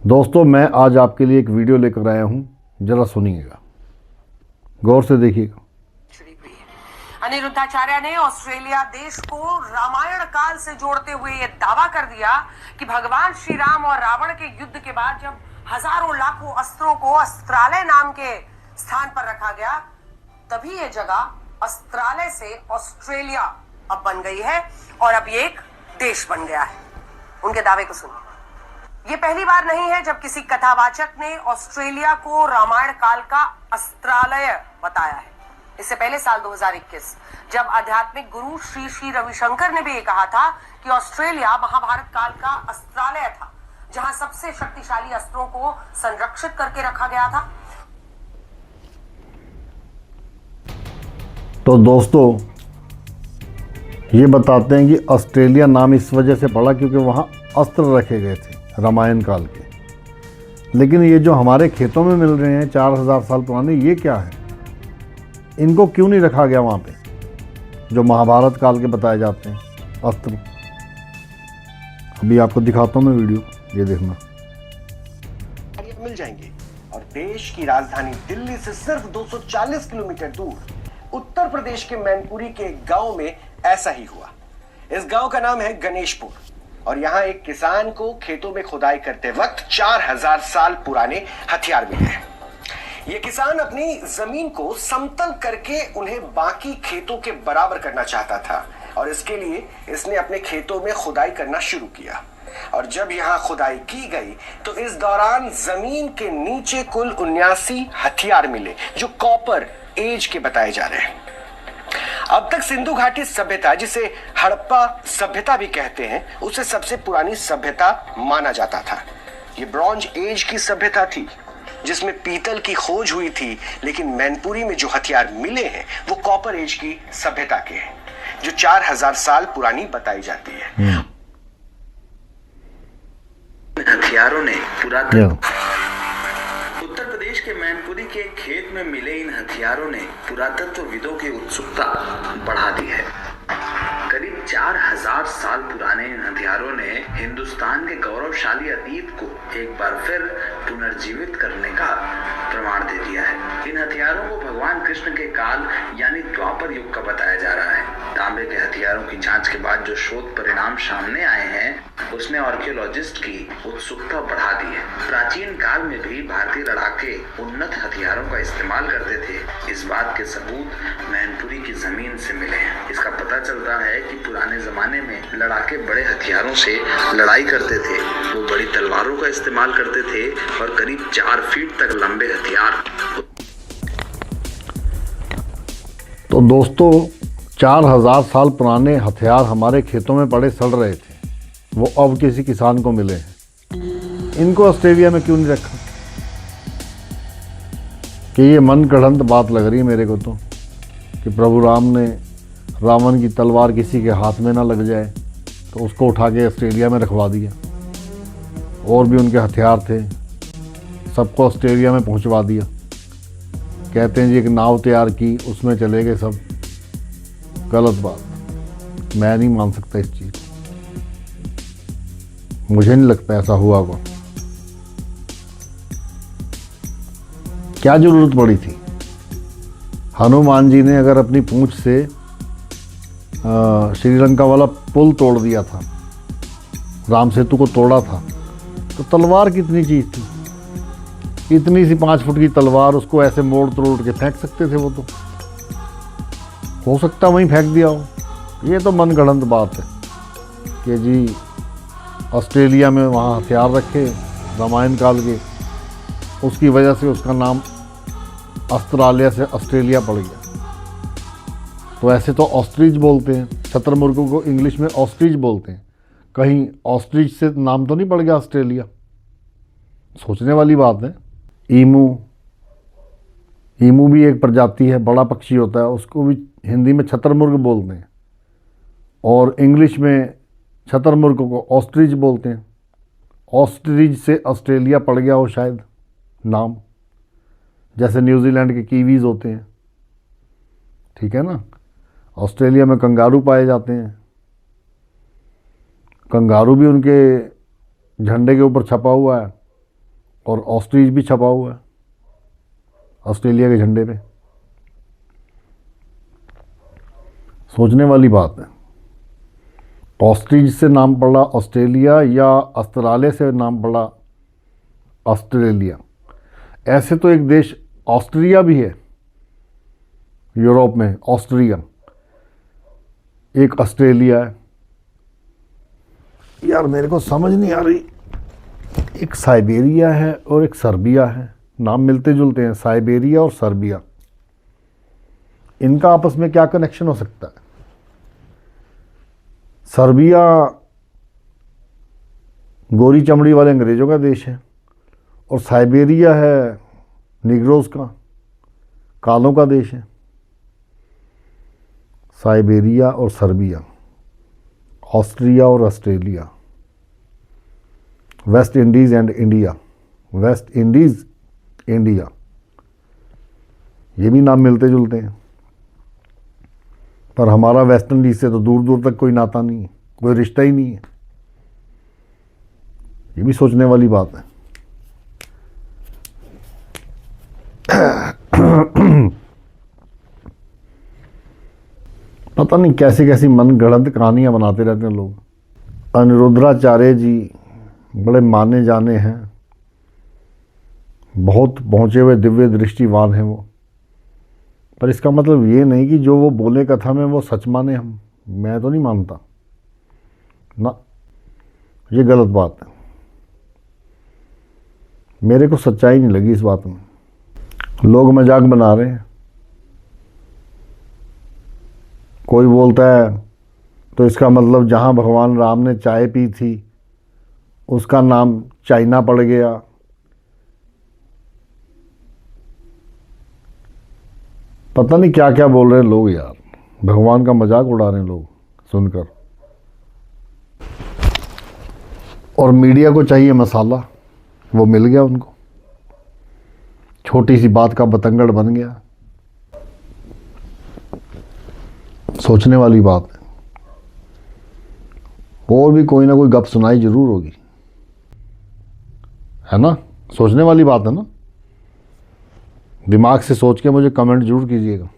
दोस्तों, मैं आज आपके लिए एक वीडियो लेकर आया हूं, जरा सुनिएगा, गौर से देखिएगा। अनिरुद्धाचार्य ने ऑस्ट्रेलिया देश को रामायण काल से जोड़ते हुए यह दावा कर दिया कि भगवान श्री राम और रावण के युद्ध के बाद जब हजारों लाखों अस्त्रों को अस्त्रालय नाम के स्थान पर रखा गया, तभी यह जगह अस्त्रालय से ऑस्ट्रेलिया अब बन गई है और अब ये एक देश बन गया है। उनके दावे को सुनिए। ये पहली बार नहीं है जब किसी कथावाचक ने ऑस्ट्रेलिया को रामायण काल का अस्त्रालय बताया है। इससे पहले साल 2021 जब आध्यात्मिक गुरु श्री श्री रविशंकर ने भी ये कहा था कि ऑस्ट्रेलिया महाभारत काल का अस्त्रालय था, जहां सबसे शक्तिशाली अस्त्रों को संरक्षित करके रखा गया था। तो दोस्तों, ये बताते हैं कि ऑस्ट्रेलिया नाम इस वजह से पड़ा क्योंकि वहाँ अस्त्र रखे गए थे रामायण काल के। लेकिन ये जो हमारे खेतों में मिल रहे हैं 4000 साल पुराने, ये क्या है? इनको क्यों नहीं रखा गया वहाँ पे, जो महाभारत काल के बताए जाते हैं अस्त्र? अभी आपको दिखाता हूँ मैं वीडियो, ये देखना। मिल जाएंगे और देश की राजधानी दिल्ली से सिर्फ 240 किलोमीटर दूर उत्तर प्रदेश के मैनपुरी के एक गांव में ऐसा ही हुआ। इस गांव का नाम है गणेशपुर और यहाँ एक किसान को खेतों में खुदाई करते वक्त 4000 साल पुराने हथियार मिले हैं। ये किसान अपनी जमीन को समतल करके उन्हें बाकी खेतों के बराबर करना चाहता था और इसके लिए इसने अपने खेतों में खुदाई करना शुरू किया। और जब यहाँ खुदाई की गई तो इस दौरान जमीन के नीचे कुल 79 हथियार मिले जो कॉपर एज के बताए जा रहे हैं। अब तक सिंधु घाटी सभ्यता, जिसे हड़प्पा सभ्यता भी कहते हैं, उसे सबसे पुरानी सभ्यता माना जाता था। ये ब्रॉन्ज एज की सभ्यता थी जिसमें पीतल की खोज हुई थी, लेकिन मैनपुरी में जो हथियार मिले हैं वो कॉपर एज की सभ्यता के हैं जो 4000 साल पुरानी बताई जाती है। हथियारों ने पुरातन उत्तर प्रदेश के मैनपुरी के खेत में मिले इन हथियारों ने पुरातत्वविदों की उत्सुकता बढ़ा दी है। करीब 4000 साल पुराने इन हथियारों ने हिंदुस्तान के गौरवशाली अतीत को एक बार फिर पुनर्जीवित करने का प्रमाण दे दिया है। इन हथियारों को भगवान कृष्ण के काल यानी द्वापर युग का बताया जा रहा है। तांबे के हथियारों की जांच के बाद जो शोध परिणाम सामने आए हैं उसने आर्कियोलॉजिस्ट की उत्सुकता बढ़ा दी है। प्राचीन काल में भी भारतीय लड़ाके उन्नत हथियारों का इस्तेमाल करते थे। इस बात के सबूत मैनपुरी की जमीन से मिले हैं। इसका पता चलता है कि पुराने जमाने में लड़ाके बड़े हथियारों से लड़ाई करते थे। वो बड़ी तलवारों का इस्तेमाल करते थे और करीब 4 फीट तक लंबे हथियार। तो दोस्तों, 4000 साल पुराने हथियार हमारे खेतों में पड़े सड़ रहे थे, वो अब किसी किसान को मिले हैं। इनको ऑस्ट्रेलिया में क्यों नहीं रखा? कि ये मन गढ़ंत बात लग रही है मेरे को तो, कि प्रभु राम ने रावण की तलवार किसी के हाथ में ना लग जाए तो उसको उठा के ऑस्ट्रेलिया में रखवा दिया। और भी उनके हथियार थे, सबको ऑस्ट्रेलिया में पहुंचवा दिया। कहते हैं जी एक नाव तैयार की, उसमें चले गए सब। गलत बात, मैं नहीं मान सकता इस चीज़। मुझे नहीं लगता ऐसा हुआ होगा। क्या जरूरत पड़ी थी? हनुमान जी ने अगर अपनी पूंछ से श्रीलंका वाला पुल तोड़ दिया था, राम सेतु को तोड़ा था, तो तलवार कितनी चीज़ थी? इतनी सी 5 फुट की तलवार, उसको ऐसे मोड़ तोड़ के फेंक सकते थे। वो तो हो सकता वहीं फेंक दिया हो। ये तो मनगढ़ंत बात है कि जी ऑस्ट्रेलिया में वहाँ हथियार रखे रामायण काल के, उसकी वजह से उसका नाम अस्त्रालय से ऑस्ट्रेलिया पड़ गया। तो ऐसे तो ऑस्ट्रिच बोलते हैं, शतुरमुर्गों को इंग्लिश में ऑस्ट्रिच बोलते हैं। कहीं ऑस्ट्रिच से नाम तो नहीं पड़ गया ऑस्ट्रेलिया? सोचने वाली बात है। ईमू भी एक प्रजाति है, बड़ा पक्षी होता है, उसको भी हिंदी में शतुरमुर्ग बोलते हैं और इंग्लिश में शतुरमुर्ग को ऑस्ट्रिच बोलते हैं। ऑस्ट्रिच से ऑस्ट्रेलिया पड़ गया हो शायद नाम, जैसे न्यूजीलैंड के कीवीज़ होते हैं, ठीक है ना। ऑस्ट्रेलिया में कंगारू पाए जाते हैं, कंगारू भी उनके झंडे के ऊपर छपा हुआ है। और ऑस्ट्रिच भी छपा हुआ है ऑस्ट्रेलिया के झंडे पे। सोचने वाली बात है, ऑस्ट्रिच से नाम पड़ा ऑस्ट्रेलिया या अस्त्रालय से नाम पड़ा ऑस्ट्रेलिया। ऐसे तो एक देश ऑस्ट्रिया भी है यूरोप में, ऑस्ट्रिया, एक ऑस्ट्रेलिया है। यार मेरे को समझ नहीं आ रही, एक साइबेरिया है और एक सर्बिया है, नाम मिलते जुलते हैं, साइबेरिया और सर्बिया। इनका आपस में क्या कनेक्शन हो सकता है? सर्बिया गोरी चमड़ी वाले अंग्रेज़ों का देश है और साइबेरिया है निग्रोज का, कालों का देश है। साइबेरिया और सर्बिया, ऑस्ट्रिया और Australia, West Indies and India, West Indies India, ये भी नाम मिलते जुलते हैं। पर हमारा वेस्ट इंडीज़ से तो दूर दूर तक कोई नाता नहीं है, कोई रिश्ता ही नहीं है। ये भी सोचने वाली बात है। पता नहीं कैसी कैसी मनगढ़ंत कहानियां बनाते रहते हैं लोग। अनिरुद्धाचार्य जी बड़े माने जाने हैं, बहुत पहुँचे हुए दिव्य दृष्टिवान हैं वो, पर इसका मतलब ये नहीं कि जो वो बोले कथा में वो सच माने हम। मैं तो नहीं मानता ना, ये गलत बात है। मेरे को सच्चाई नहीं लगी इस बात में। लोग मजाक बना रहे हैं, कोई बोलता है तो इसका मतलब जहाँ भगवान राम ने चाय पी थी उसका नाम चाइना पड़ गया। पता नहीं क्या क्या बोल रहे हैं लोग यार, भगवान का मजाक उड़ा रहे हैं लोग सुनकर। और मीडिया को चाहिए मसाला, वो मिल गया उनको, छोटी सी बात का बतंगड़ बन गया। सोचने वाली बात है। और भी कोई ना कोई गप सुनाई जरूर होगी, है ना? सोचने वाली बात है ना। दिमाग से सोच के मुझे कमेंट जरूर कीजिएगा।